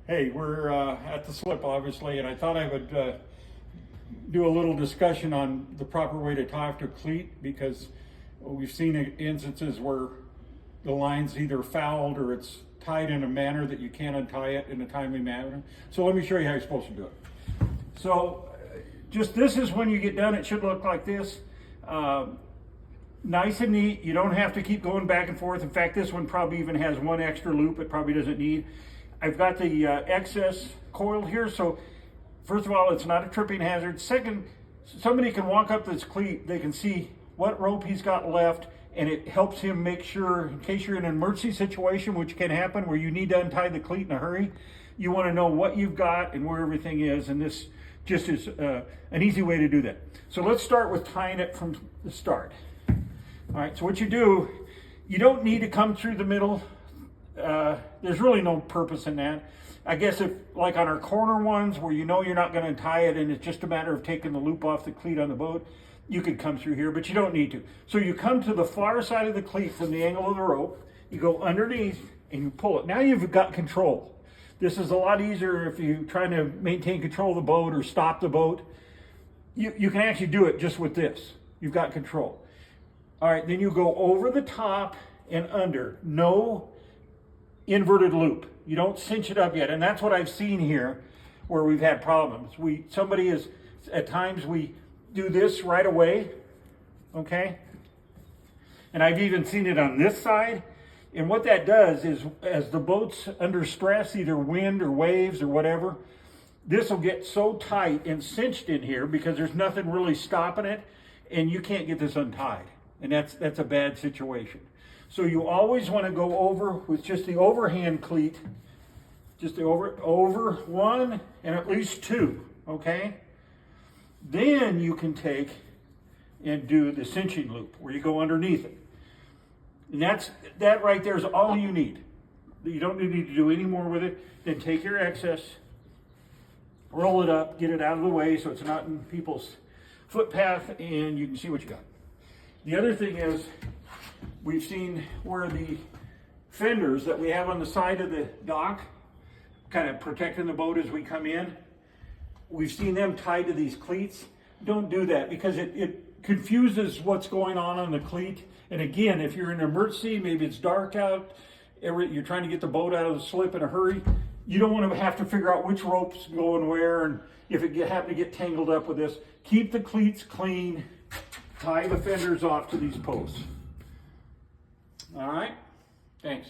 Hey, we're at the slip, obviously, and I thought I would do a little discussion on the proper way to tie off to a cleat, because we've seen instances where the line's either fouled or it's tied in a manner that you can't untie it in a timely manner. So let me show you how you're supposed to do it. So just this is when you get done. It should look like this. Nice and neat. You don't have to keep going back and forth. In fact, this one probably even has one extra loop it probably doesn't need. I've got the excess coiled here, so first of all, it's not a tripping hazard. Second, somebody can walk up this cleat, they can see what rope he's got left, and it helps him make sure, in case you're in an emergency situation, which can happen, where you need to untie the cleat in a hurry, you want to know what you've got and where everything is, and this just is an easy way to do that. So let's start with tying it from the start. All right, so what you do, you don't need to come through the middle. There's really no purpose in that. I guess if, like on our corner ones where you know you're not going to tie it and it's just a matter of taking the loop off the cleat on the boat, you could come through here, but you don't need to. So you come to the far side of the cleat from the angle of the rope, you go underneath and you pull it. Now you've got control. This is a lot easier if you're trying to maintain control of the boat or stop the boat. You can actually do it just with this. You've got control. All right, then you go over the top and under. No inverted loop. You don't cinch it up yet, and that's what I've seen here where we've had problems. Somebody is, at times we do this right away, okay? And I've even seen it on this side, and what that does is as the boat's under stress, either wind or waves or whatever, this will get so tight and cinched in here because there's nothing really stopping it, and you can't get this untied, and that's a bad situation. So you always want to go over with just the overhand cleat, just the over one and at least two, okay? Then you can take and do the cinching loop where you go underneath it. And that right there is all you need. You don't need to do any more with it. Then take your excess, roll it up, get it out of the way so it's not in people's footpath, and you can see what you got. The other thing is, we've seen where the fenders that we have on the side of the dock, kind of protecting the boat as we come in, we've seen them tied to these cleats. Don't do that because it confuses what's going on the cleat. And again, if you're in an emergency, maybe it's dark out, you're trying to get the boat out of the slip in a hurry, you don't want to have to figure out which rope's going where, and if it happen to get tangled up with this, keep the cleats clean, tie the fenders off to these posts. All right, thanks.